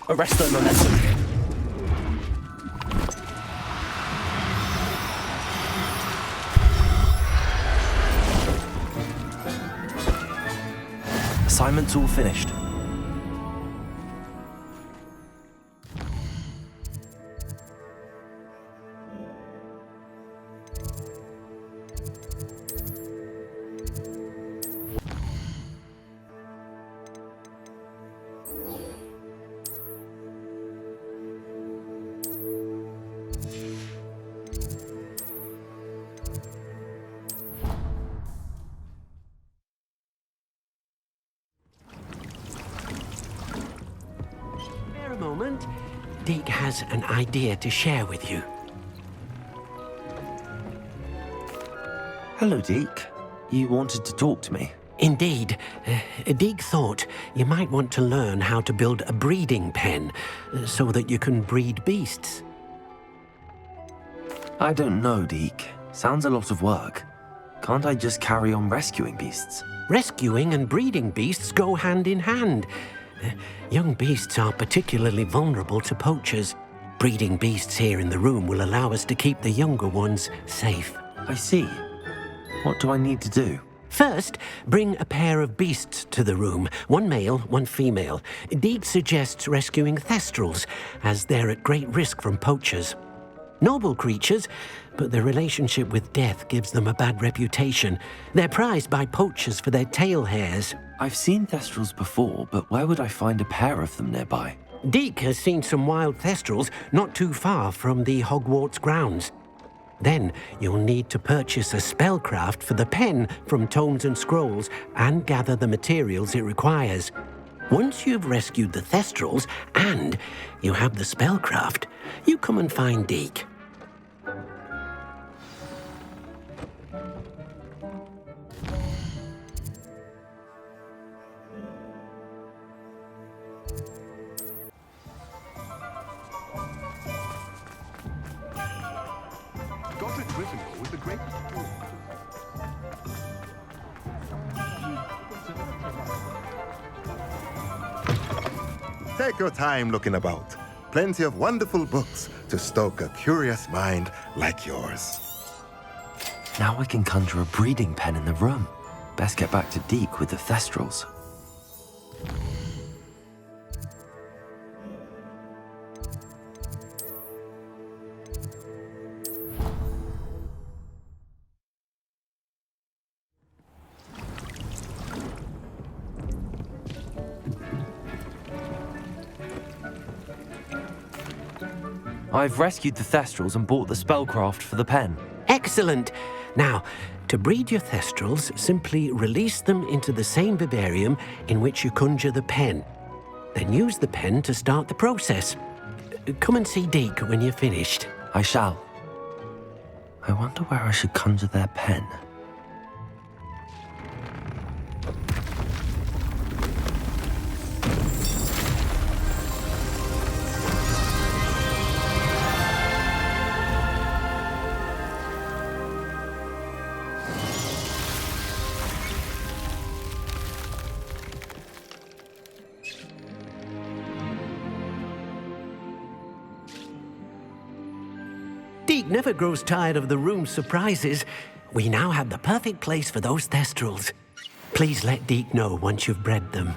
Arrest their momentum. Assignment's all finished. Moment, Deke has an idea to share with you. Hello, Deke. You wanted to talk to me? Indeed. Deke thought you might want to learn how to build a breeding pen so that you can breed beasts. I don't know, Deke. Sounds a lot of work. Can't I just carry on rescuing beasts? Rescuing and breeding beasts go hand in hand. Young beasts are particularly vulnerable to poachers. Breeding beasts here in the room will allow us to keep the younger ones safe. I see. What do I need to do? First, bring a pair of beasts to the room. One male, one female. Deke suggests rescuing thestrals, as they're at great risk from poachers. Noble creatures, but their relationship with death gives them a bad reputation. They're prized by poachers for their tail hairs. I've seen thestrals before, but where would I find a pair of them nearby? Deke has seen some wild thestrals not too far from the Hogwarts grounds. Then you'll need to purchase a spellcraft for the pen from Tomes and Scrolls and gather the materials it requires. Once you've rescued the thestrals and you have the spellcraft, you come and find Deke. Was the great... Take your time looking about. Plenty of wonderful books to stoke a curious mind like yours. Now I can conjure a breeding pen in the room. Best get back to Deke with the thestrals. I've rescued the thestrals and bought the spellcraft for the pen. Excellent! Now, to breed your thestrals, simply release them into the same vivarium in which you conjure the pen. Then use the pen to start the process. Come and see Deke when you're finished. I shall. I wonder where I should conjure their pen. Deke never grows tired of the room's surprises. We now have the perfect place for those thestrals. Please let Deke know once you've bred them.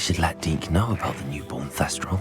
should let Deke know about the newborn Thestral.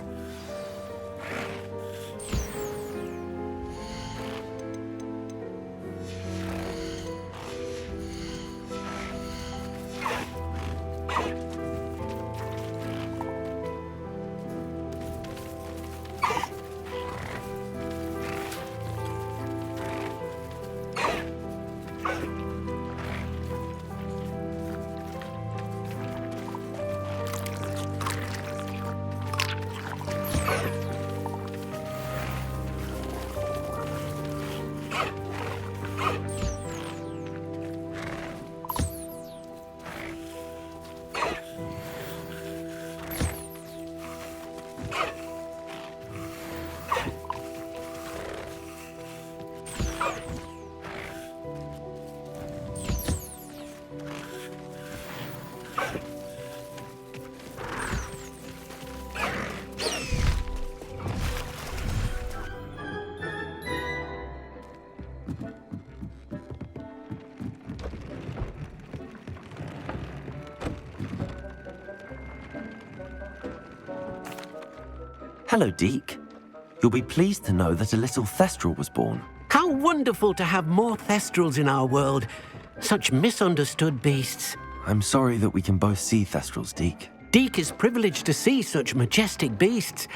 Hello, Deke. You'll be pleased to know that a little Thestral was born. How wonderful to have more Thestrals in our world. Such misunderstood beasts. I'm sorry that we can both see Thestrals, Deke. Deke is privileged to see such majestic beasts,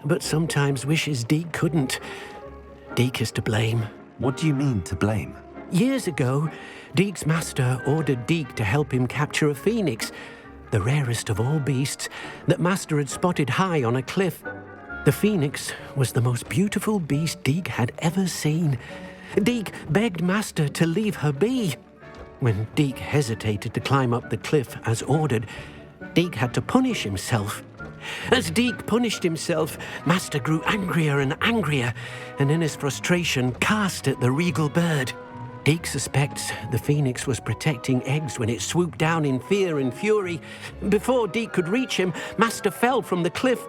but sometimes wishes Deke couldn't. Deke is to blame. What do you mean, to blame? Years ago, Deke's master ordered Deke to help him capture a phoenix, the rarest of all beasts, that Master had spotted high on a cliff. The phoenix was the most beautiful beast Deke had ever seen. Deke begged Master to leave her be. When Deke hesitated to climb up the cliff as ordered, Deke had to punish himself. As Deke punished himself, Master grew angrier and angrier, and in his frustration cast at the regal bird. Deke suspects the phoenix was protecting eggs when it swooped down in fear and fury. Before Deke could reach him, Master fell from the cliff.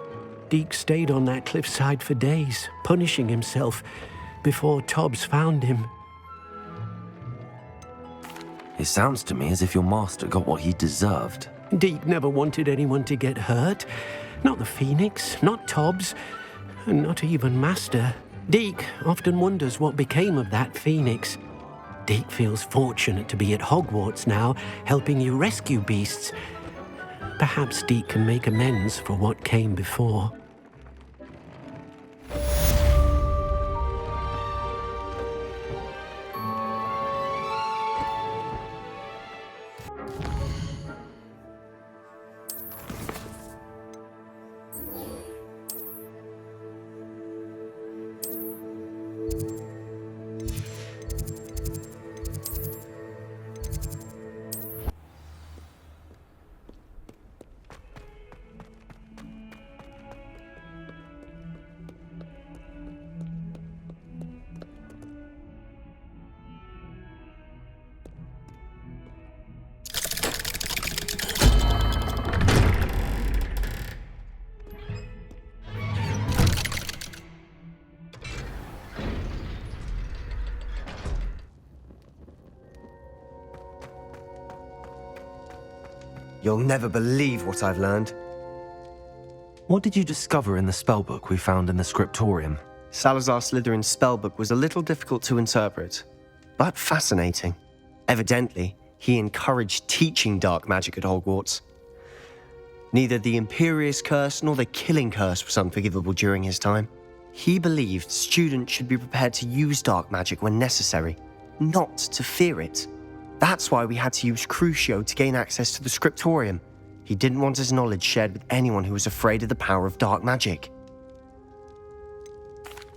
Deke stayed on that cliffside for days, punishing himself, before Tobbs found him. It sounds to me as if your master got what he deserved. Deke never wanted anyone to get hurt. Not the phoenix, not Tobbs, and not even Master. Deke often wonders what became of that phoenix. Deke feels fortunate to be at Hogwarts now, helping you rescue beasts. Perhaps Deke can make amends for what came before. You'll never believe what I've learned. What did you discover in the spellbook we found in the scriptorium? Salazar Slytherin's spellbook was a little difficult to interpret, but fascinating. Evidently, he encouraged teaching dark magic at Hogwarts. Neither the Imperious Curse nor the Killing Curse was unforgivable during his time. He believed students should be prepared to use dark magic when necessary, not to fear it. That's why we had to use Crucio to gain access to the scriptorium. He didn't want his knowledge shared with anyone who was afraid of the power of dark magic.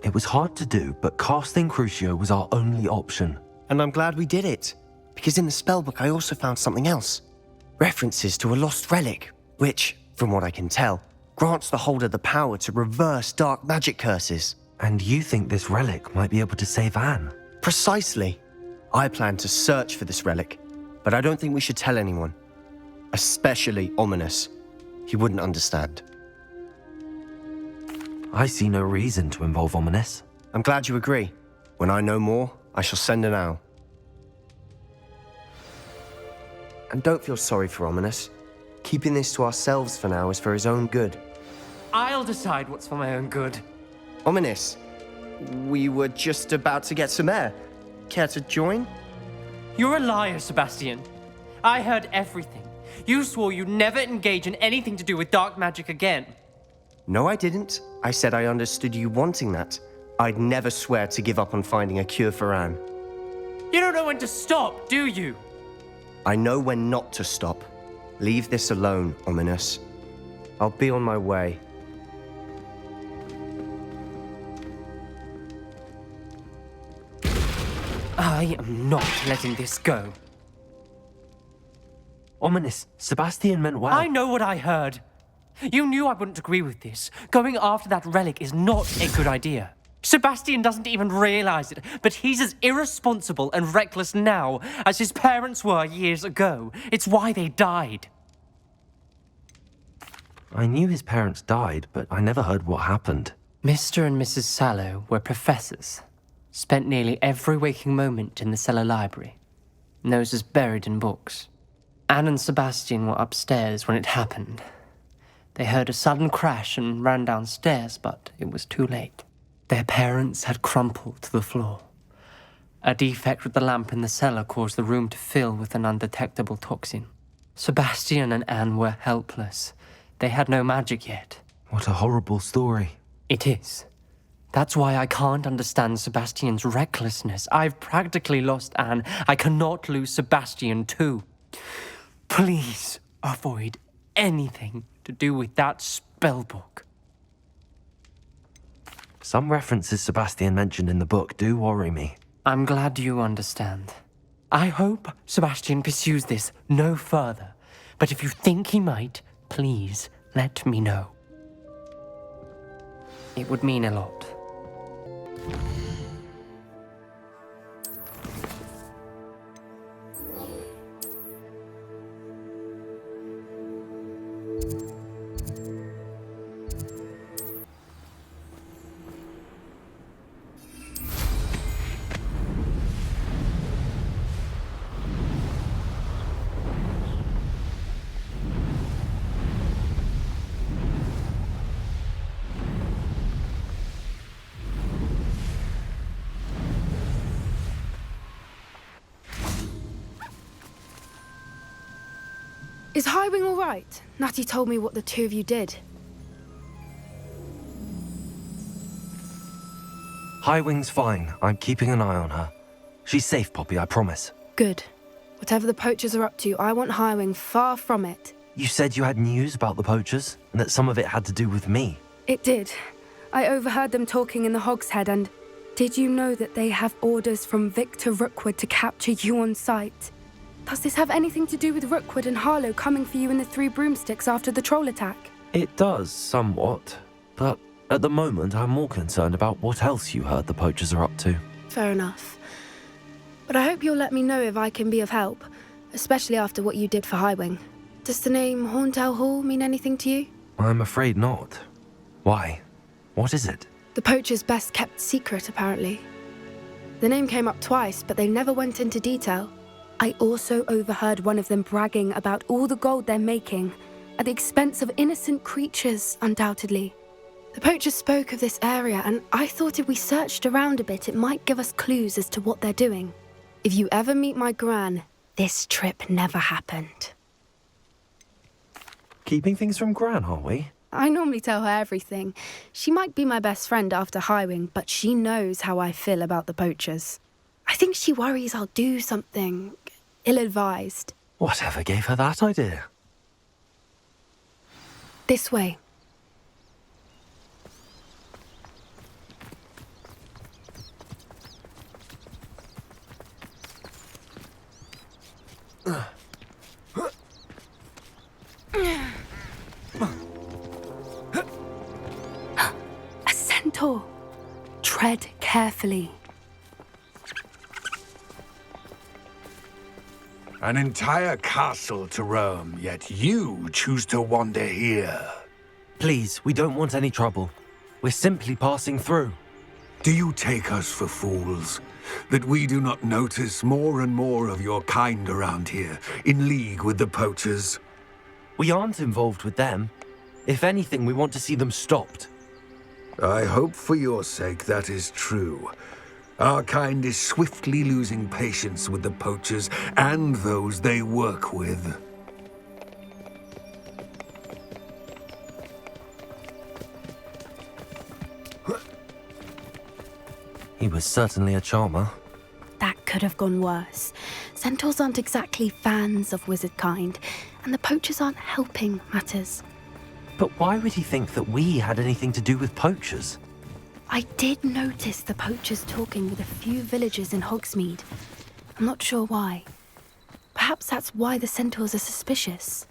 It was hard to do, but casting Crucio was our only option. And I'm glad we did it, because in the spellbook I also found something else. References to a lost relic, which, from what I can tell, grants the holder the power to reverse dark magic curses. And you think this relic might be able to save Anne? Precisely. I plan to search for this relic, but I don't think we should tell anyone. Especially Ominous. He wouldn't understand. I see no reason to involve Ominous. I'm glad you agree. When I know more, I shall send an owl. And don't feel sorry for Ominous. Keeping this to ourselves for now is for his own good. I'll decide what's for my own good. Ominous. We were just about to get some air. Care to join? You're a liar, Sebastian. I heard everything. You swore you'd never engage in anything to do with dark magic again. No, I didn't. I said I understood you wanting that. I'd never swear to give up on finding a cure for Anne. You don't know when to stop, do you? I know when not to stop. Leave this alone, Ominous. I'll be on my way. I am not letting this go. Ominous, Sebastian meant well. I know what I heard. You knew I wouldn't agree with this. Going after that relic is not a good idea. Sebastian doesn't even realize it, but he's as irresponsible and reckless now as his parents were years ago. It's why they died. I knew his parents died, but I never heard what happened. Mr. and Mrs. Sallow were professors. Spent nearly every waking moment in the cellar library. Noses buried in books. Anne and Sebastian were upstairs when it happened. They heard a sudden crash and ran downstairs, but it was too late. Their parents had crumpled to the floor. A defect with the lamp in the cellar caused the room to fill with an undetectable toxin. Sebastian and Anne were helpless. They had no magic yet. What a horrible story. It is. That's why I can't understand Sebastian's recklessness. I've practically lost Anne. I cannot lose Sebastian too. Please avoid anything to do with that spellbook. Some references Sebastian mentioned in the book do worry me. I'm glad you understand. I hope Sebastian pursues this no further. But if you think he might, please let me know. It would mean a lot. Is Highwing all right? Natty told me what the two of you did. Highwing's fine. I'm keeping an eye on her. She's safe, Poppy, I promise. Good. Whatever the poachers are up to, I want Highwing far from it. You said you had news about the poachers, and that some of it had to do with me. It did. I overheard them talking in the Hogshead, and did you know that they have orders from Victor Rookwood to capture you on sight? Does this have anything to do with Rookwood and Harlow coming for you in the Three Broomsticks after the troll attack? It does, somewhat. But at the moment, I'm more concerned about what else you heard the poachers are up to. Fair enough. But I hope you'll let me know if I can be of help, especially after what you did for Highwing. Does the name Horntail Hall mean anything to you? I'm afraid not. Why? What is it? The poachers' best kept secret, apparently. The name came up twice, but they never went into detail. I also overheard one of them bragging about all the gold they're making, at the expense of innocent creatures, undoubtedly. The poachers spoke of this area, and I thought if we searched around a bit, it might give us clues as to what they're doing. If you ever meet my gran, this trip never happened. Keeping things from Gran, are we? I normally tell her everything. She might be my best friend after Highwing, but she knows how I feel about the poachers. I think she worries I'll do something ill-advised. Whatever gave her that idea? This way. A centaur. Tread carefully. An entire castle to roam, yet you choose to wander here. Please, we don't want any trouble. We're simply passing through. Do you take us for fools? That we do not notice more and more of your kind around here, in league with the poachers? We aren't involved with them. If anything, we want to see them stopped. I hope for your sake that is true. Our kind is swiftly losing patience with the poachers and those they work with. He was certainly a charmer. That could have gone worse. Centaurs aren't exactly fans of wizard kind, and the poachers aren't helping matters. But why would he think that we had anything to do with poachers? I did notice the poachers talking with a few villagers in Hogsmeade. I'm not sure why. Perhaps that's why the centaurs are suspicious.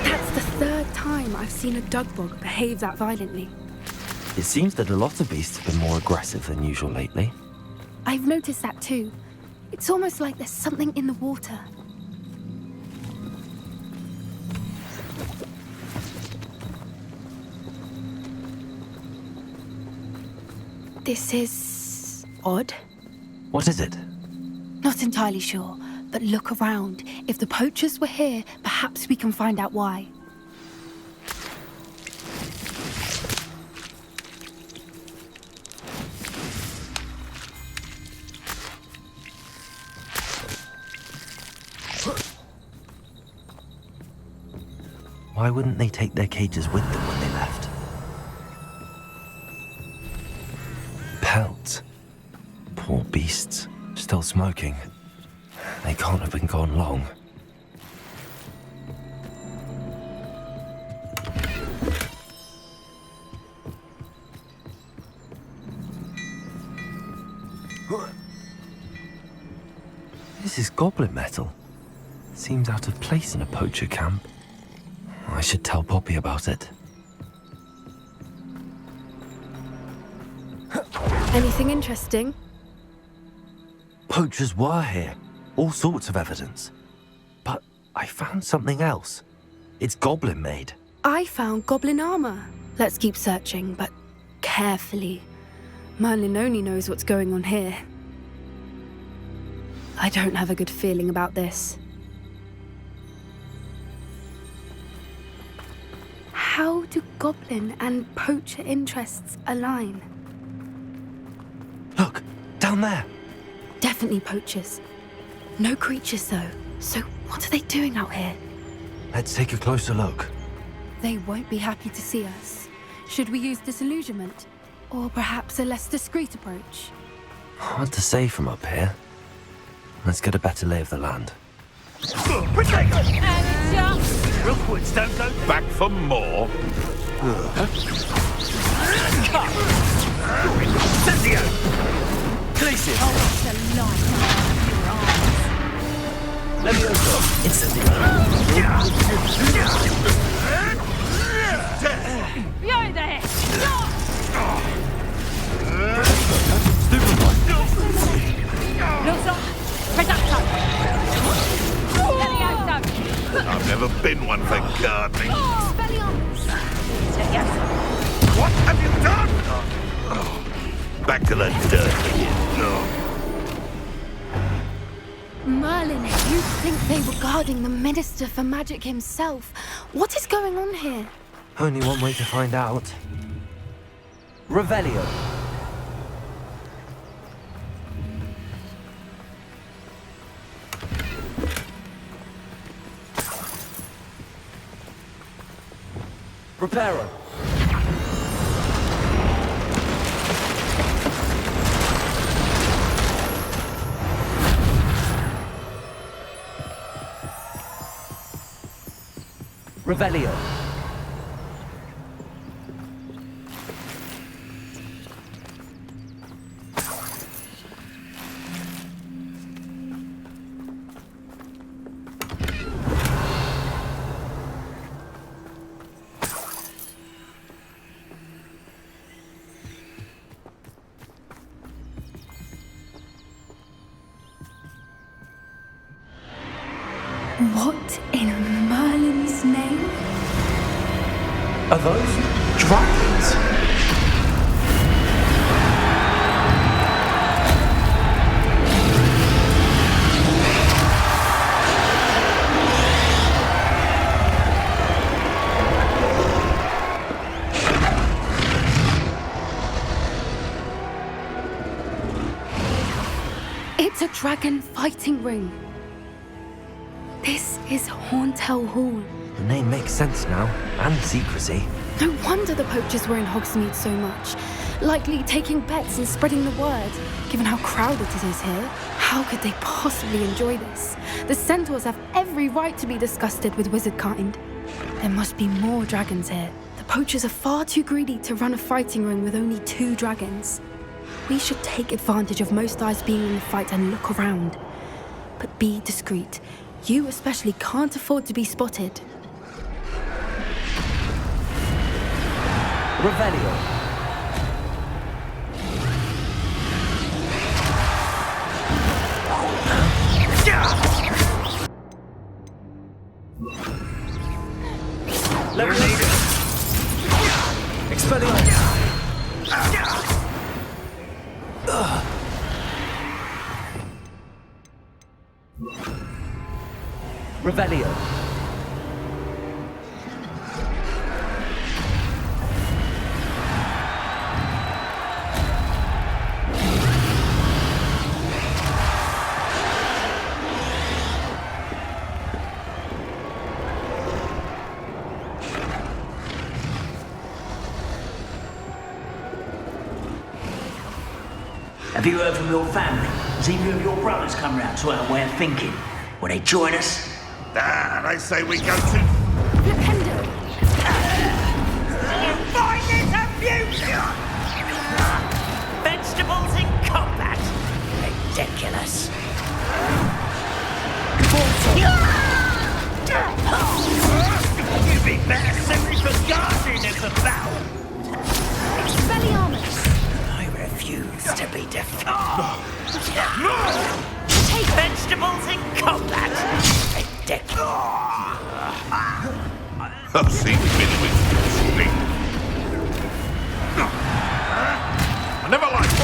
That's the third time I've seen a dugbog behave that violently. It seems that a lot of beasts have been more aggressive than usual lately. I've noticed that too. It's almost like there's something in the water. This is odd. What is it? Not entirely sure, but look around. If the poachers were here, perhaps we can find out why. Why wouldn't they take their cages with them when they left? Pelts. Poor beasts. Still smoking. They can't have been gone long. This is goblin metal. Seems out of place in a poacher camp. I should tell Poppy about it. Anything interesting? Poachers were here. All sorts of evidence. But I found something else. It's goblin made. I found goblin armor. Let's keep searching, but carefully. Merlin only knows what's going on here. I don't have a good feeling about this. How do goblin and poacher interests align? Look, down there. Definitely poachers. No creatures though. So what are they doing out here? Let's take a closer look. They won't be happy to see us. Should we use disillusionment? Or perhaps a less discreet approach? Hard to say from up here. Let's get a better lay of the land. Rookwoods don't go back for more. Cynthia! Glacier! Let me over. Instantly. Behind there! Loser! Reducto! I've never been one for gardening. What have you done? Back to the dirt again. Merlin, you'd think they were guarding the Minister for Magic himself. What is going on here? Only one way to find out. Revelio. Reparo. Revelio. What in Merlin's name? Are those dragons? dragons. It's a dragon fighting ring. This is Horntail Hall. The name makes sense now, and the secrecy. No wonder the poachers were in Hogsmeade so much. Likely taking bets and spreading the word. Given how crowded it is here, how could they possibly enjoy this? The centaurs have every right to be disgusted with wizard kind. There must be more dragons here. The poachers are far too greedy to run a fighting ring with only 2 dragons. We should take advantage of most eyes being in the fight and look around. But be discreet. You especially can't afford to be spotted. Revelio. Revelio. Have you heard from your family? Has either of your brothers come round to our way of thinking? Will they join us? Ah, they say we go to... Flipendo! You find this amusing? Vegetables in combat? Ridiculous. You'd be better suited for gardening than for battle. Expelliarmus! I refuse to be defeated. Take vegetables in combat? Ridiculous. I've seen midwits sleep. I never liked it.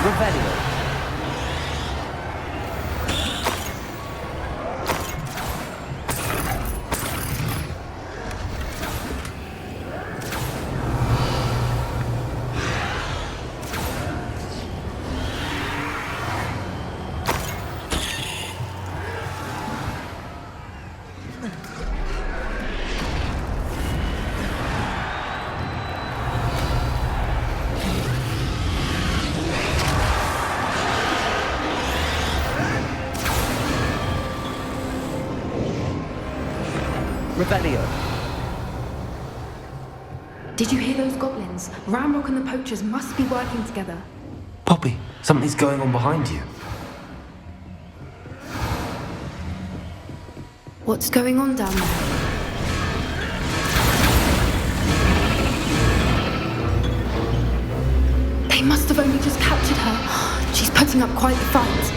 Revelio. Revelio. Did you hear those goblins? Ramrock and the poachers must be working together. Poppy, something's going on behind you. What's going on down there? They must have only just captured her. She's putting up quite the fight.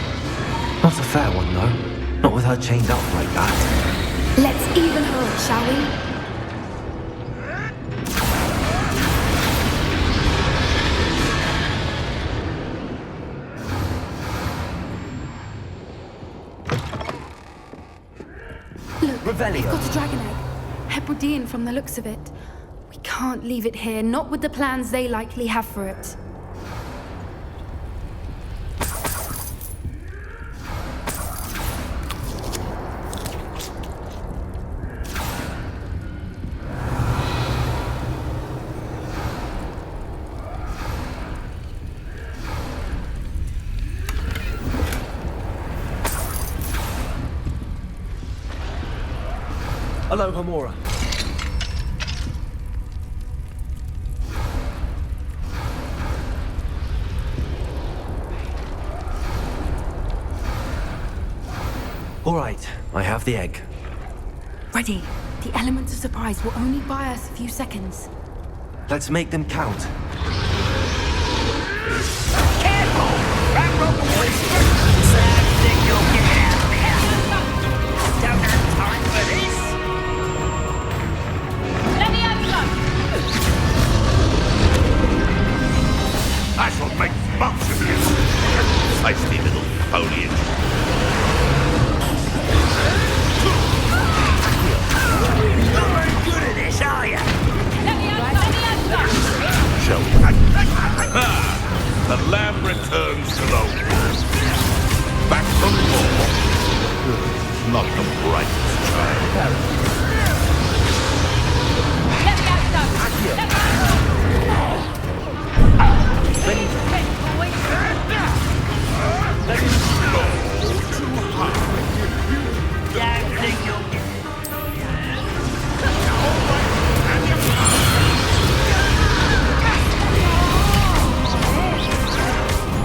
Not a fair one, though. Not with her chained up like that. Let's even her, shall we? Look, Revelio. they've got a dragon egg. Hebridean from the looks of it. We can't leave it here, not with the plans they likely have for it. Hello, Hamora. All right, I have the egg. Ready. The element of surprise will only buy us a few seconds. Let's make them count. Careful! Ramrock always sad thing you'll get out of here. Don't have time for this.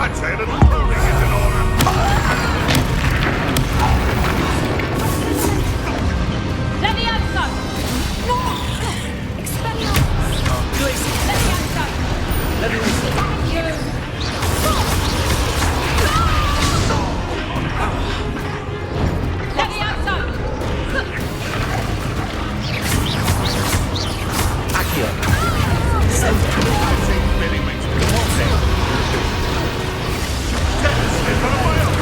I'd say a little pruning is in order. Really makes me want it. Slip on my own.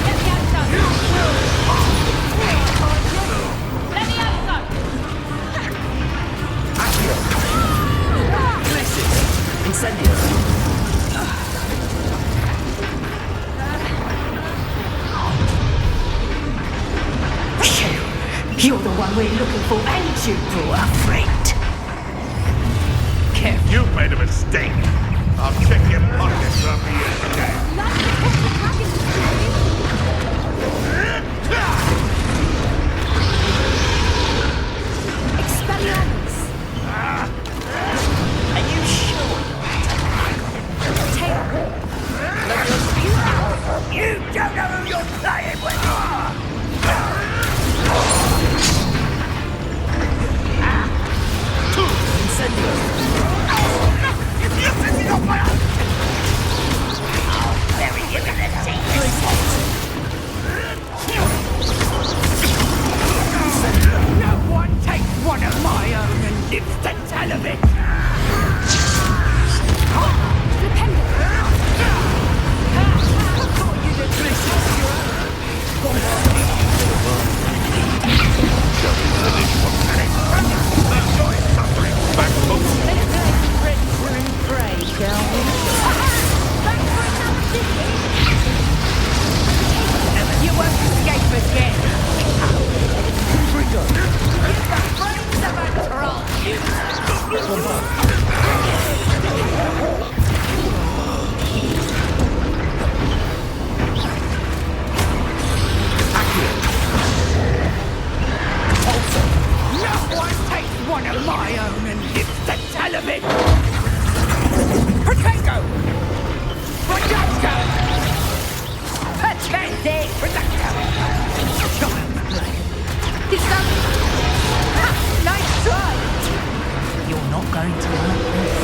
You're the one we're looking for, and you brought a friend. Careful. You've made a mistake. I'll check your pockets after you escape. Expelliarmus! Are you sure you don't know who you're playing with? Bury you in the No one takes one of my own and lives to tell of it. You won't escape again. You've got brains of a troll. No one takes one of my own and lives to tell of it. Potato! Potato! Pathetic! Potato! Child's play. Nice try! You're not going to like this.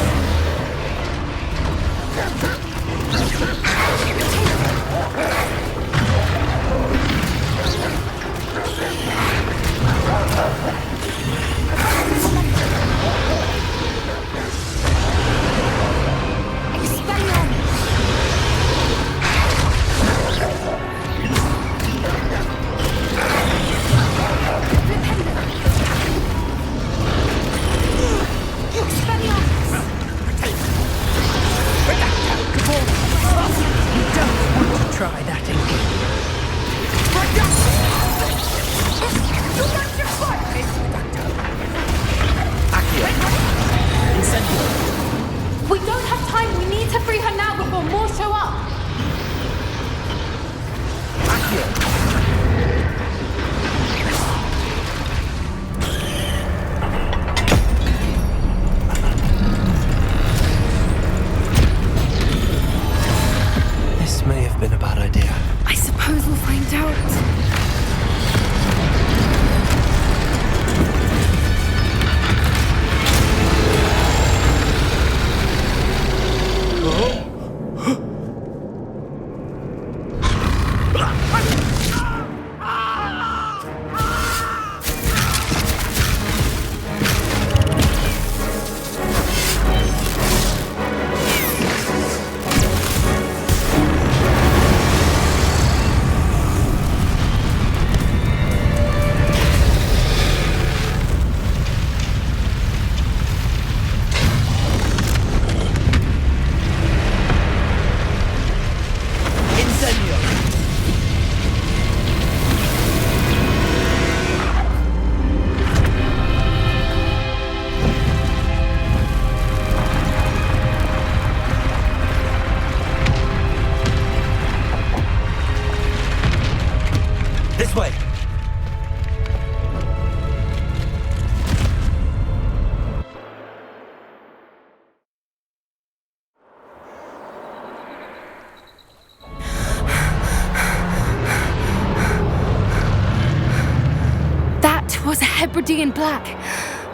in black.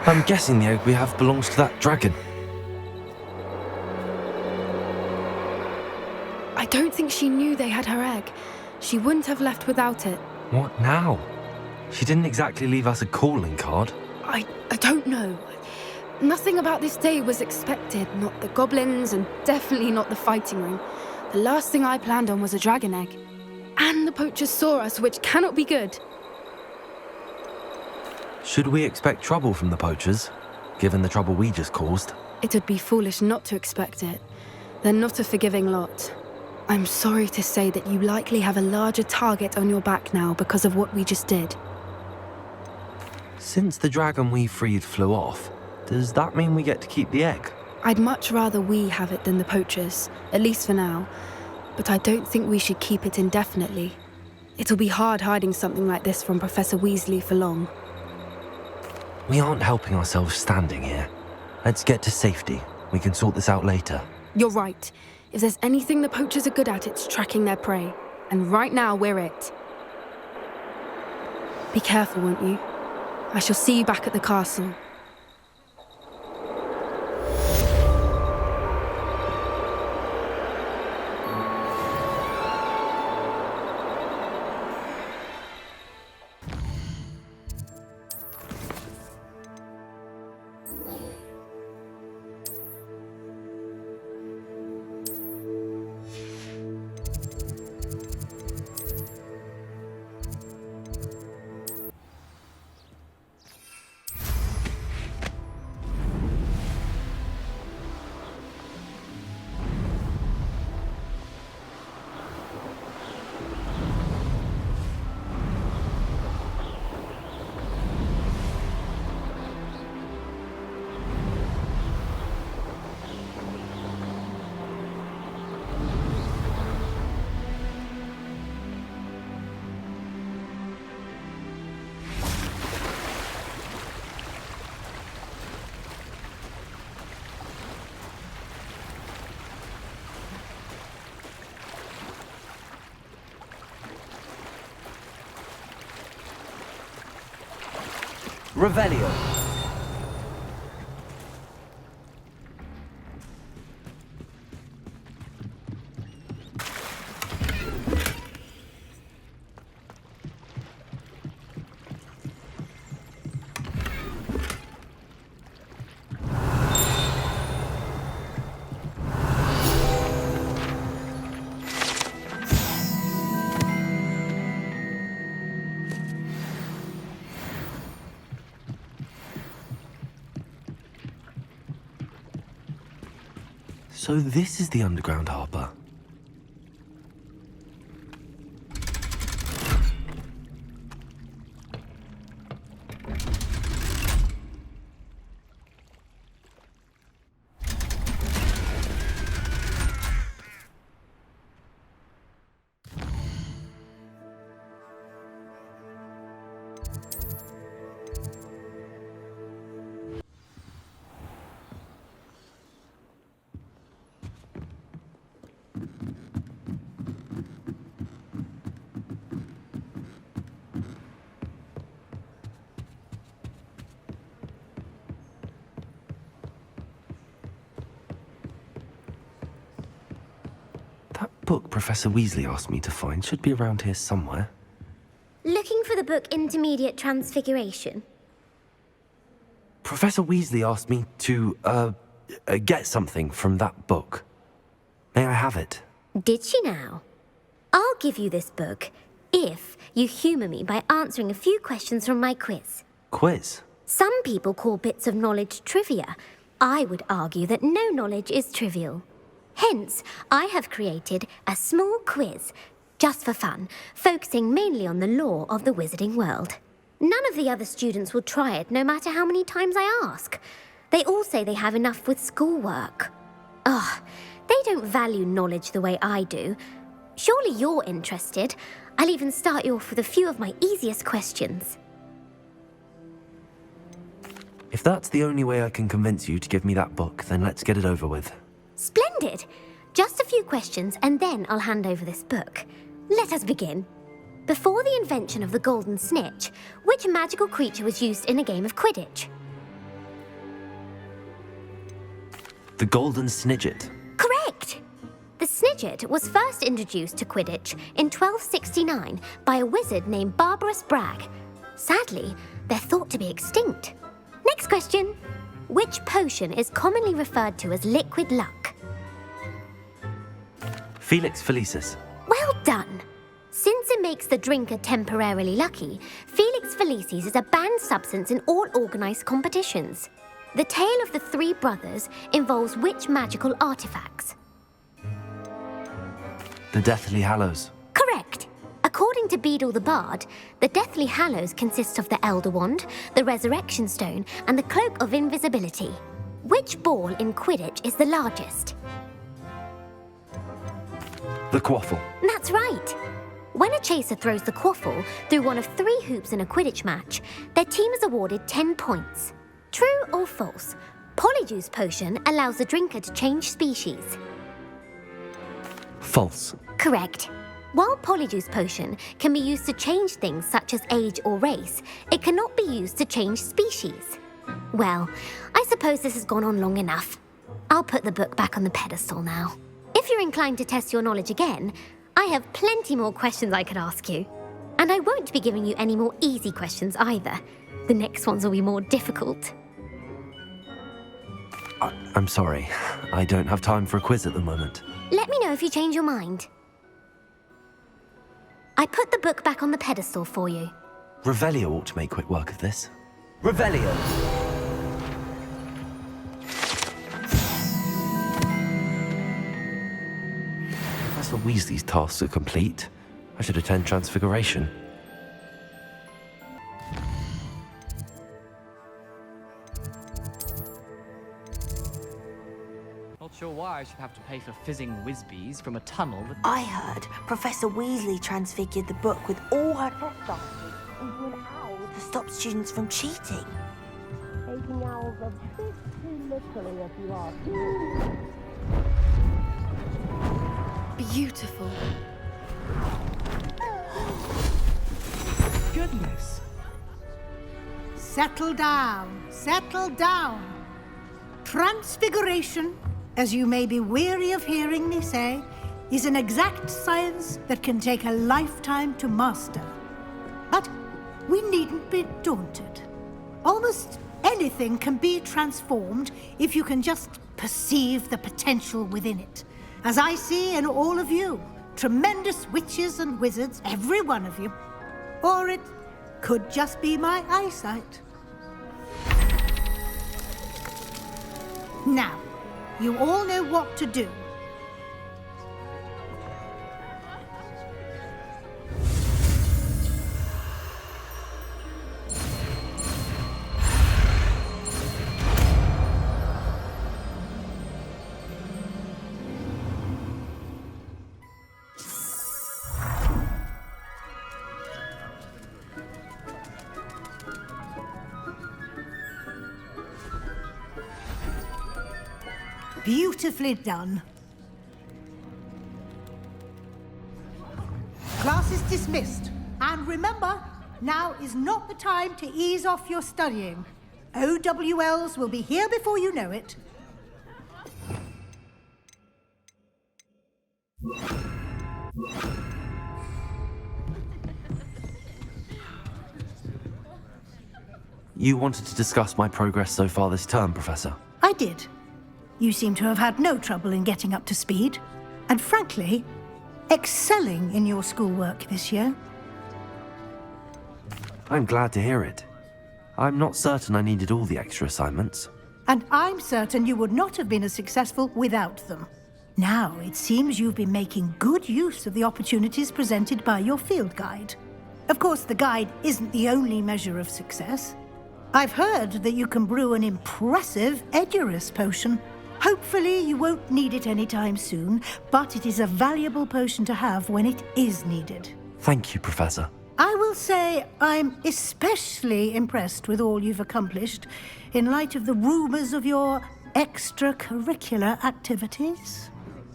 I'm guessing the egg we have belongs to that dragon. I don't think she knew they had her egg. She wouldn't have left without it. What now? She didn't exactly leave us a calling card. I don't know. Nothing about this day was expected. Not the goblins, and definitely not the fighting ring. The last thing I planned on was a dragon egg. And the poachers saw us, which cannot be good. Should we expect trouble from the poachers, given the trouble we just caused? It would be foolish not to expect it. They're not a forgiving lot. I'm sorry to say that you likely have a larger target on your back now because of what we just did. Since the dragon we freed flew off, does that mean we get to keep the egg? I'd much rather we have it than the poachers, at least for now. But I don't think we should keep it indefinitely. It'll be hard hiding something like this from Professor Weasley for long. We aren't helping ourselves standing here. Let's get to safety. We can sort this out later. You're right. If there's anything the poachers are good at, it's tracking their prey. And right now, we're it. Be careful, won't you? I shall see you back at the castle. Revelio. So this is the underground harbour. That book Professor Weasley asked me to find should be around here somewhere. Looking for the book Intermediate Transfiguration? Professor Weasley asked me to, get something from that book. May I have it? Did she now? I'll give you this book if you humour me by answering a few questions from my quiz. Quiz? Some people call bits of knowledge trivia. I would argue that no knowledge is trivial. Hence, I have created a small quiz, just for fun, focusing mainly on the lore of the wizarding world. None of the other students will try it, no matter how many times I ask. They all say they have enough with schoolwork. Ugh, they don't value knowledge the way I do. Surely you're interested. I'll even start you off with a few of my easiest questions. If that's the only way I can convince you to give me that book, then let's get it over with. Splendid! Just a few questions and then I'll hand over this book. Let us begin. Before the invention of the golden snitch, which magical creature was used in a game of Quidditch? The golden snidget. Correct! The snidget was first introduced to Quidditch in 1269 by a wizard named Barbarous Bragg. Sadly, they're thought to be extinct. Next question. Which potion is commonly referred to as liquid luck? Felix Felicis. Well done! Since it makes the drinker temporarily lucky, Felix Felicis is a banned substance in all organised competitions. The tale of the three brothers involves which magical artifacts? The Deathly Hallows. Correct! According to Beadle the Bard, the Deathly Hallows consists of the Elder Wand, the Resurrection Stone, and the Cloak of Invisibility. Which ball in Quidditch is the largest? The Quaffle. That's right! When a chaser throws the quaffle through one of 3 hoops in a Quidditch match, their team is awarded 10 points. True or false? Polyjuice Potion allows the drinker to change species. False. Correct. While Polyjuice Potion can be used to change things such as age or race, it cannot be used to change species. Well, I suppose this has gone on long enough. I'll put the book back on the pedestal now. If you're inclined to test your knowledge again, I have plenty more questions I could ask you. And I won't be giving you any more easy questions either. The next ones will be more difficult. I'm sorry. I don't have time for a quiz at the moment. Let me know if you change your mind. I put the book back on the pedestal for you. Revelio ought to make quick work of this. Revelio. Professor Weasley's tasks are complete. I should attend Transfiguration. Not sure why I should have to pay for fizzing whizbees from a tunnel that... I heard Professor Weasley transfigured the book with all her test answers into an owl to stop students from cheating. Taking owls a bit too literally, if you ask me. Beautiful. Goodness. Settle down. Settle down. Transfiguration, as you may be weary of hearing me say, is an exact science that can take a lifetime to master. But we needn't be daunted. Almost anything can be transformed if you can just perceive the potential within it. As I see in all of you, tremendous witches and wizards, every one of you. Or it could just be my eyesight. Now, you all know what to do. Beautifully done. Class is dismissed. And remember, now is not the time to ease off your studying. OWLs will be here before you know it. You wanted to discuss my progress so far this term, Professor? I did. You seem to have had no trouble in getting up to speed, and frankly, excelling in your schoolwork this year. I'm glad to hear it. I'm not certain I needed all the extra assignments. And I'm certain you would not have been as successful without them. Now, it seems you've been making good use of the opportunities presented by your field guide. Of course, the guide isn't the only measure of success. I've heard that you can brew an impressive Edurus potion. Hopefully you won't need it anytime soon, but it is a valuable potion to have when it is needed. Thank you, Professor. I will say I'm especially impressed with all you've accomplished in light of the rumors of your extracurricular activities.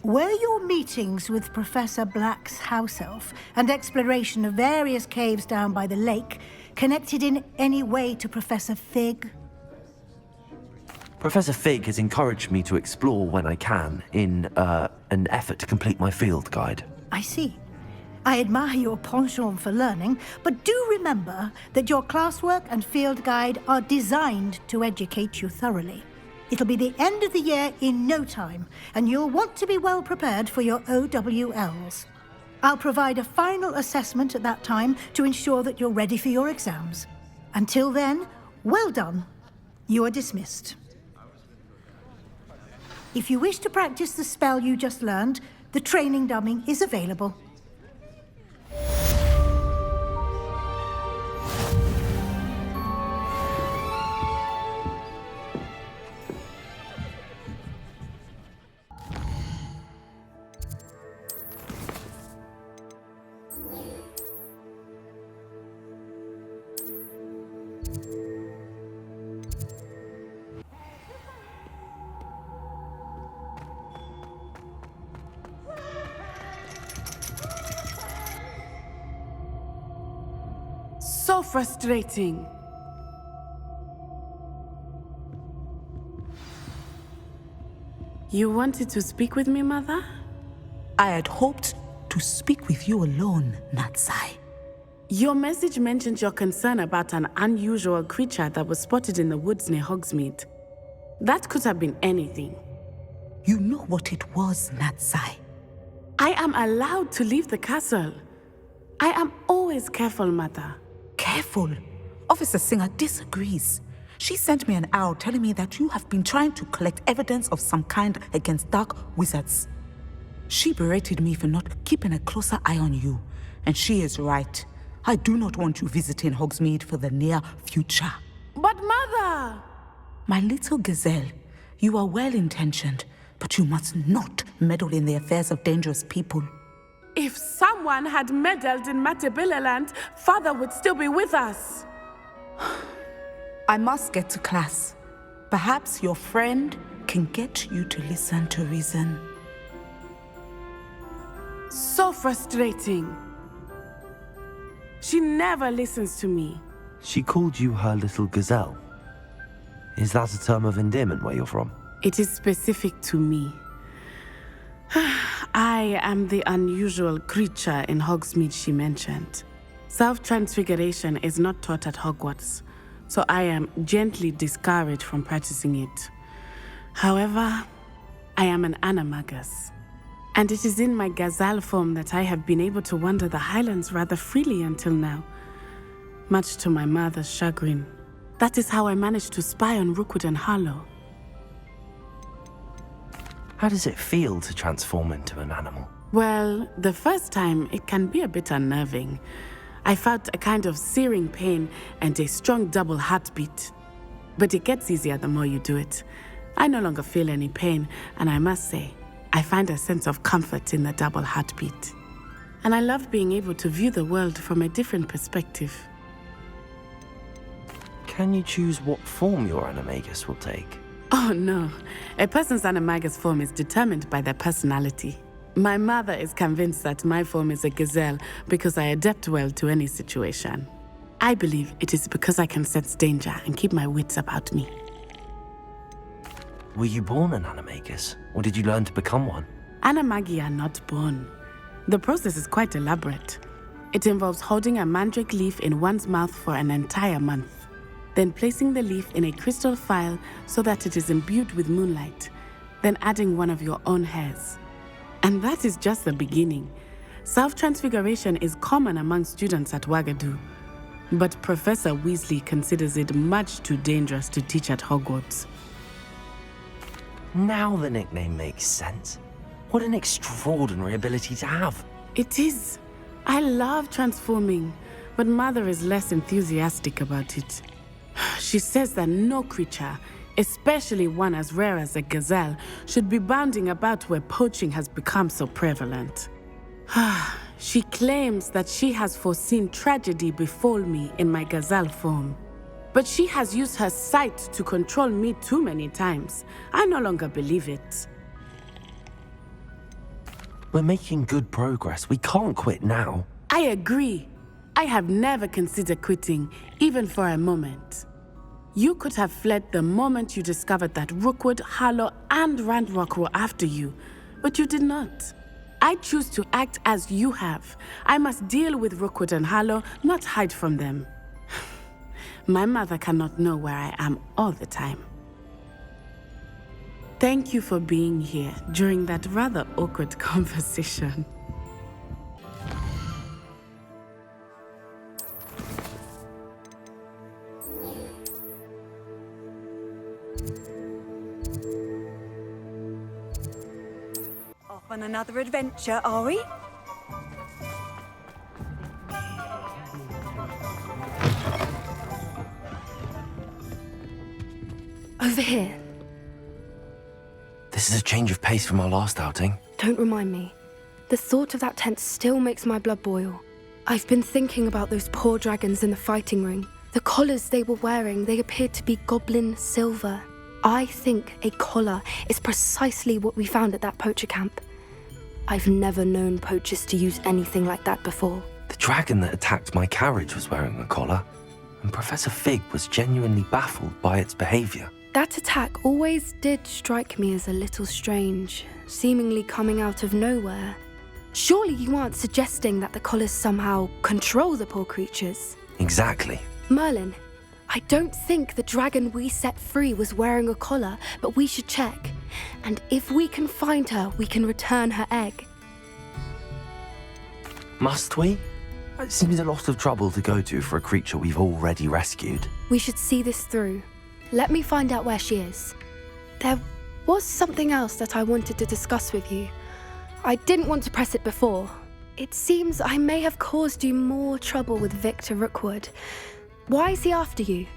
Were your meetings with Professor Black's house elf and exploration of various caves down by the lake connected in any way to Professor Fig? Professor Fig has encouraged me to explore when I can in an effort to complete my field guide. I see. I admire your penchant for learning, but do remember that your classwork and field guide are designed to educate you thoroughly. It'll be the end of the year in no time, and you'll want to be well prepared for your OWLs. I'll provide a final assessment at that time to ensure that you're ready for your exams. Until then, well done. You are dismissed. If you wish to practice the spell you just learned, the training dummy is available. So frustrating. You wanted to speak with me, Mother? I had hoped to speak with you alone, Natsai. Your message mentioned your concern about an unusual creature that was spotted in the woods near Hogsmeade. That could have been anything. You know what it was, Natsai. I am allowed to leave the castle. I am always careful, Mother. Careful. Officer Singer disagrees. She sent me an owl telling me that you have been trying to collect evidence of some kind against dark wizards. She berated me for not keeping a closer eye on you, and she is right. I do not want you visiting Hogsmeade for the near future. But Mother! My little gazelle, you are well-intentioned, but you must not meddle in the affairs of dangerous people. If someone had meddled in Matabeleland, Father would still be with us. I must get to class. Perhaps your friend can get you to listen to reason. So frustrating. She never listens to me. She called you her little gazelle. Is that a term of endearment where you're from? It is specific to me. I am the unusual creature in Hogsmeade she mentioned. Self-transfiguration is not taught at Hogwarts, so I am gently discouraged from practicing it. However, I am an animagus, and it is in my gazelle form that I have been able to wander the Highlands rather freely until now, much to my mother's chagrin. That is how I managed to spy on Rookwood and Harlow. How does it feel to transform into an animal? Well, the first time, it can be a bit unnerving. I felt a kind of searing pain and a strong double heartbeat. But it gets easier the more you do it. I no longer feel any pain, and I must say, I find a sense of comfort in the double heartbeat. And I love being able to view the world from a different perspective. Can you choose what form your animagus will take? Oh no, a person's animagus form is determined by their personality. My mother is convinced that my form is a gazelle because I adapt well to any situation. I believe it is because I can sense danger and keep my wits about me. Were you born an animagus, or did you learn to become one? Animagi are not born. The process is quite elaborate. It involves holding a mandrake leaf in one's mouth for an entire month, then placing the leaf in a crystal phial so that it is imbued with moonlight, then adding one of your own hairs. And that is just the beginning. Self-transfiguration is common among students at Wagadu, but Professor Weasley considers it much too dangerous to teach at Hogwarts. Now the nickname makes sense. What an extraordinary ability to have. It is. I love transforming, but Mother is less enthusiastic about it. She says that no creature, especially one as rare as a gazelle, should be bounding about where poaching has become so prevalent. She claims that she has foreseen tragedy befall me in my gazelle form. But she has used her sight to control me too many times. I no longer believe it. We're making good progress. We can't quit now. I agree. I have never considered quitting, even for a moment. You could have fled the moment you discovered that Rookwood, Harlow, and Ranrock were after you, but you did not. I choose to act as you have. I must deal with Rookwood and Harlow, not hide from them. My mother cannot know where I am all the time. Thank you for being here during that rather awkward conversation. Off on another adventure, are we? Over here. This is a change of pace from our last outing. Don't remind me. The thought of that tent still makes my blood boil. I've been thinking about those poor dragons in the fighting ring. The collars they were wearing, they appeared to be goblin silver. I think a collar is precisely what we found at that poacher camp. I've never known poachers to use anything like that before. The dragon that attacked my carriage was wearing a collar, and Professor Fig was genuinely baffled by its behavior. That attack always did strike me as a little strange, seemingly coming out of nowhere. Surely you aren't suggesting that the collars somehow control the poor creatures? Exactly. Merlin, I don't think the dragon we set free was wearing a collar, but we should check. And if we can find her, we can return her egg. Must we? It seems a lot of trouble to go to for a creature we've already rescued. We should see this through. Let me find out where she is. There was something else that I wanted to discuss with you. I didn't want to press it before. It seems I may have caused you more trouble with Victor Rookwood. Why is he after you?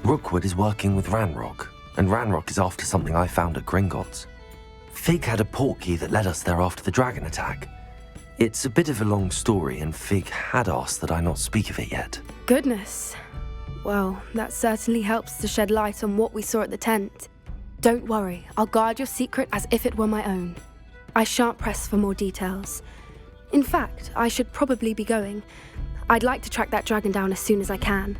Rookwood is working with Ranrock, and Ranrock is after something I found at Gringotts. Fig had a portkey that led us there after the dragon attack. It's a bit of a long story, and Fig had asked that I not speak of it yet. Goodness. Well, that certainly helps to shed light on what we saw at the tent. Don't worry, I'll guard your secret as if it were my own. I shan't press for more details. In fact, I should probably be going. I'd like to track that dragon down as soon as I can.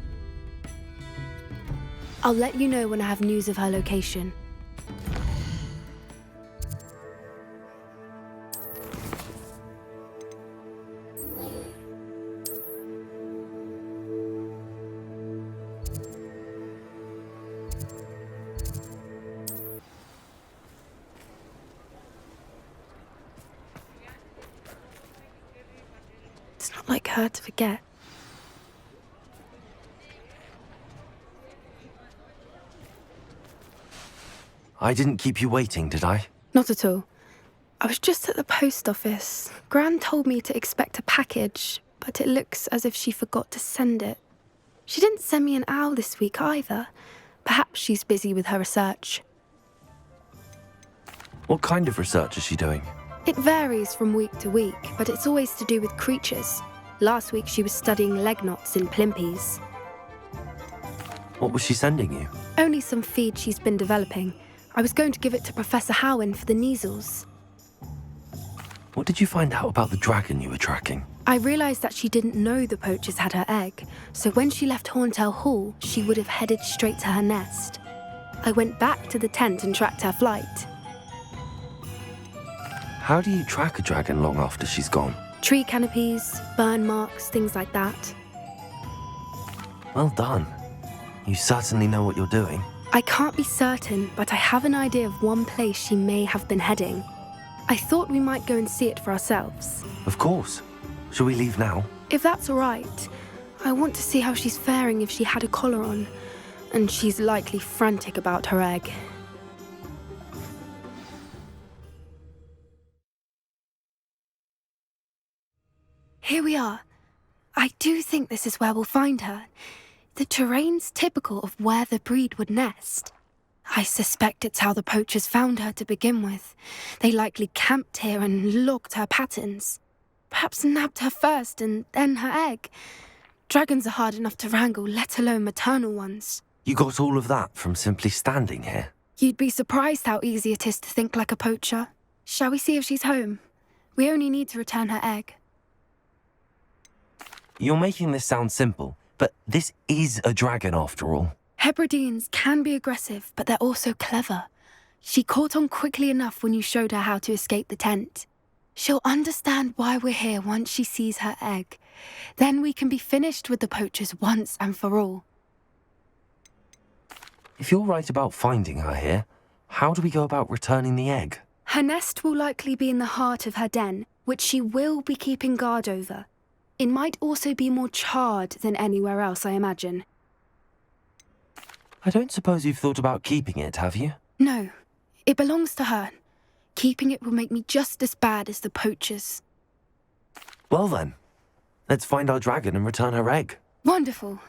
I'll let you know when I have news of her location. It's not like her to forget. I didn't keep you waiting, did I? Not at all. I was just at the post office. Gran told me to expect a package, but it looks as if she forgot to send it. She didn't send me an owl this week either. Perhaps she's busy with her research. What kind of research is she doing? It varies from week to week, but it's always to do with creatures. Last week she was studying leg knots in plimpies. What was she sending you? Only some feed she's been developing. I was going to give it to Professor Howen for the measles. What did you find out about the dragon you were tracking? I realised that she didn't know the poachers had her egg, so when she left Horntail Hall, she would have headed straight to her nest. I went back to the tent and tracked her flight. How do you track a dragon long after she's gone? Tree canopies, burn marks, things like that. Well done. You certainly know what you're doing. I can't be certain, but I have an idea of one place she may have been heading. I thought we might go and see it for ourselves. Of course. Shall we leave now? If that's all right. I want to see how she's faring if she had a collar on. And she's likely frantic about her egg. Here we are. I do think this is where we'll find her. The terrain's typical of where the breed would nest. I suspect it's how the poachers found her to begin with. They likely camped here and logged her patterns. Perhaps nabbed her first and then her egg. Dragons are hard enough to wrangle, let alone maternal ones. You got all of that from simply standing here? You'd be surprised how easy it is to think like a poacher. Shall we see if she's home? We only need to return her egg. You're making this sound simple, but this is a dragon after all. Hebrideans can be aggressive, but they're also clever. She caught on quickly enough when you showed her how to escape the tent. She'll understand why we're here once she sees her egg. Then we can be finished with the poachers once and for all. If you're right about finding her here, how do we go about returning the egg? Her nest will likely be in the heart of her den, which she will be keeping guard over. It might also be more charred than anywhere else, I imagine. I don't suppose you've thought about keeping it, have you? No, it belongs to her. Keeping it will make me just as bad as the poachers. Well then, let's find our dragon and return her egg. Wonderful.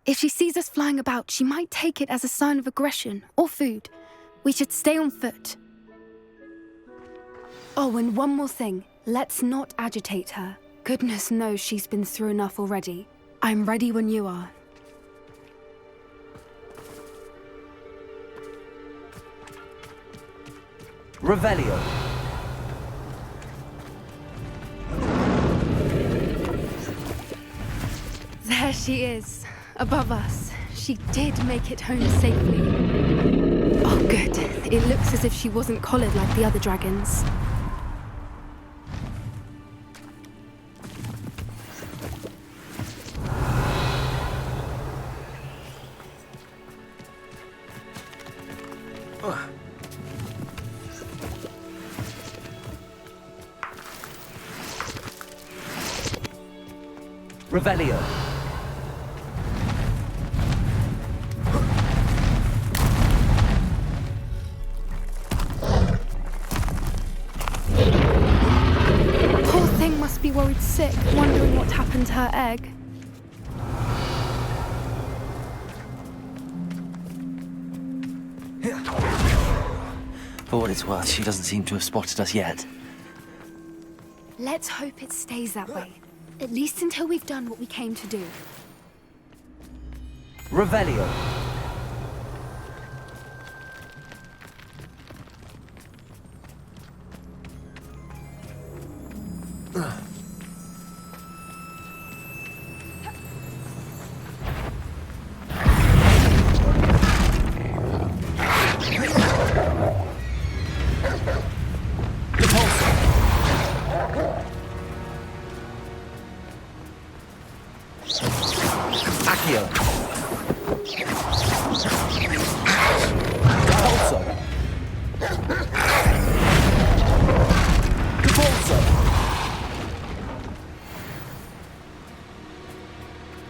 If she sees us flying about, she might take it as a sign of aggression or food. We should stay on foot. Oh, and one more thing. Let's not agitate her. Goodness knows she's been through enough already. I'm ready when you are. Revelio. There she is, above us. She did make it home safely. Oh, good. It looks as if she wasn't collared like the other dragons. Revelio. Poor thing must be worried sick, wondering what happened to her egg. For what it's worth, she doesn't seem to have spotted us yet. Let's hope it stays that way. At least until we've done what we came to do. Revelio.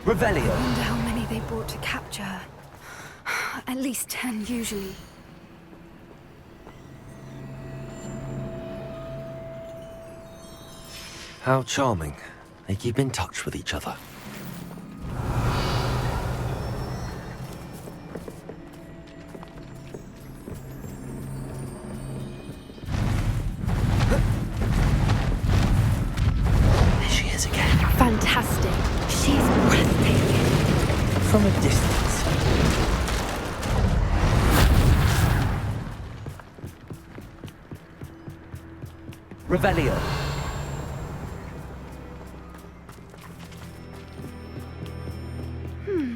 Revelio. I wonder how many they brought to capture her. At least 10 usually. How charming. They keep in touch with each other. There she is again. Fantastic. She's breathtaking. From a distance. Revelio.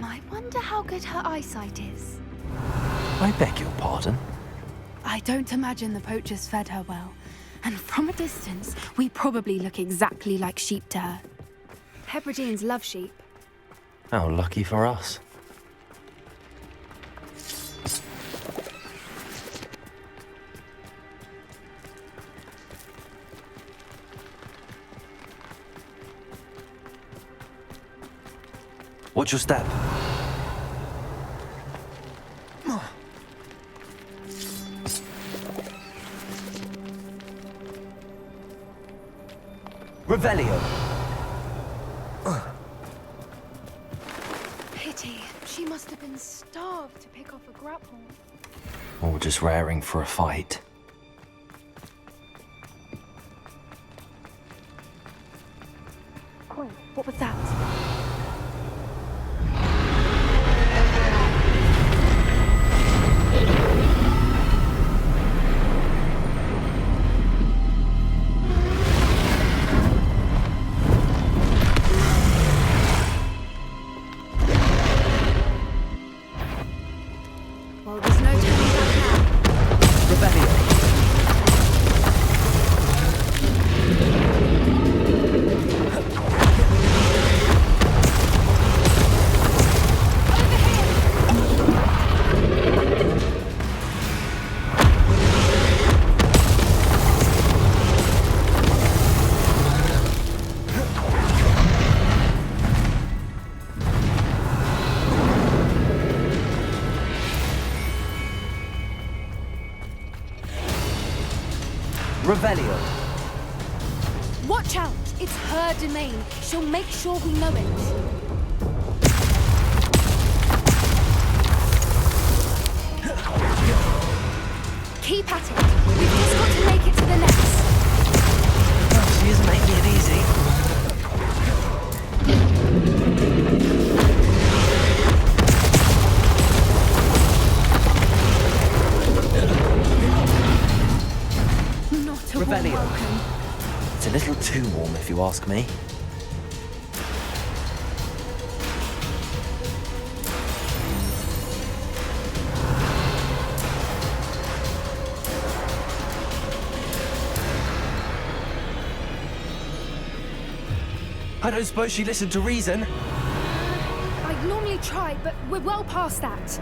I wonder how good her eyesight is. I beg your pardon? I don't imagine the poachers fed her well. And from a distance, we probably look exactly like sheep to her. Hebrideans love sheep. How lucky for us. Watch your step. Revelio. Pity. She must have been starved to pick off a grapple. Or just raring for a fight. Wait, what was that? Well, there's no turning back now. Rebellion. Revelio. Watch out! It's her domain. She'll make sure we know it. Keep at it. We've just got to make it to the nest. Oh, she isn't making it easy. Not a Revelio. warm welcome. It's a little too warm, if you ask me. I don't suppose she listened to reason. I normally try, but we're well past that.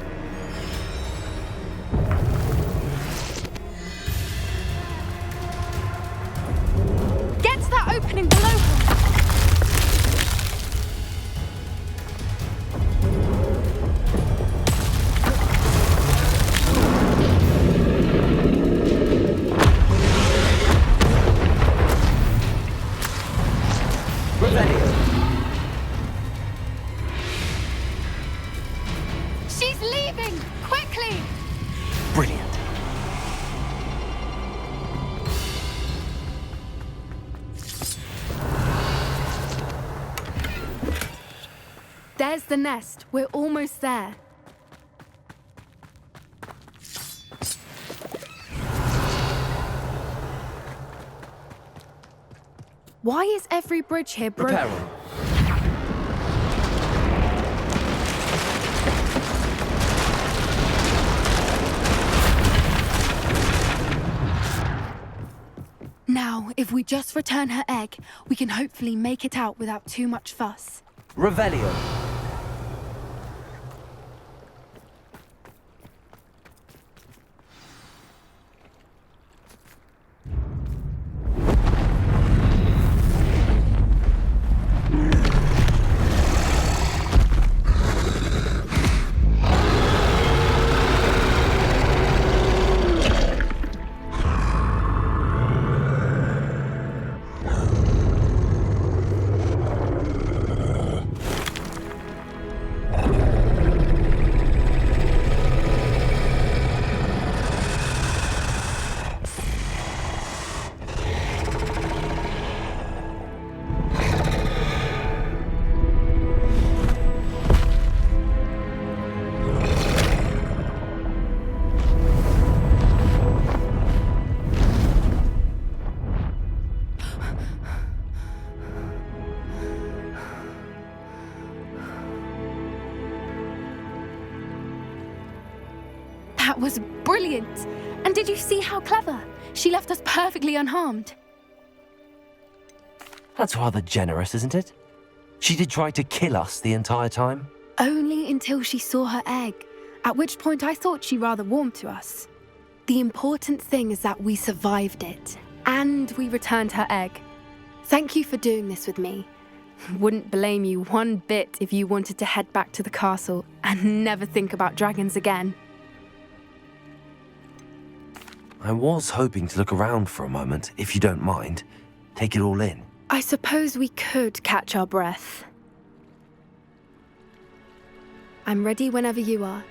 Get to that opening below her! She's leaving! Quickly! Brilliant. There's the nest. We're almost there. Why is every bridge here broken? Repair room. Now, if we just return her egg, we can hopefully make it out without too much fuss. Revelio. That was brilliant! And did you see how clever? She left us perfectly unharmed. That's rather generous, isn't it? She did try to kill us the entire time. Only until she saw her egg, at which point I thought she rather warmed to us. The important thing is that we survived it, and we returned her egg. Thank you for doing this with me. Wouldn't blame you one bit if you wanted to head back to the castle and never think about dragons again. I was hoping to look around for a moment, if you don't mind. Take it all in. I suppose we could catch our breath. I'm ready whenever you are.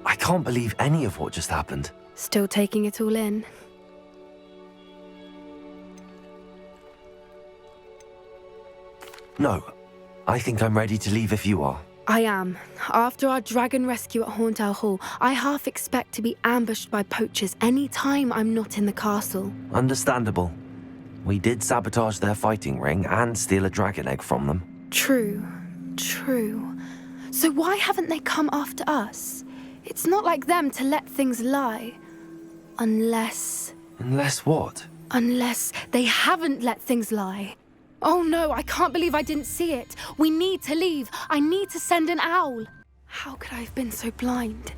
I can't believe any of what just happened. Still taking it all in. No, I think I'm ready to leave if you are. I am. After our dragon rescue at Hauntow Hall, I half expect to be ambushed by poachers any time I'm not in the castle. Understandable. We did sabotage their fighting ring and steal a dragon egg from them. True. True. So why haven't they come after us? It's not like them to let things lie. Unless... Unless what? Unless they haven't let things lie. Oh no, I can't believe I didn't see it. We need to leave. I need to send an owl. How could I have been so blind?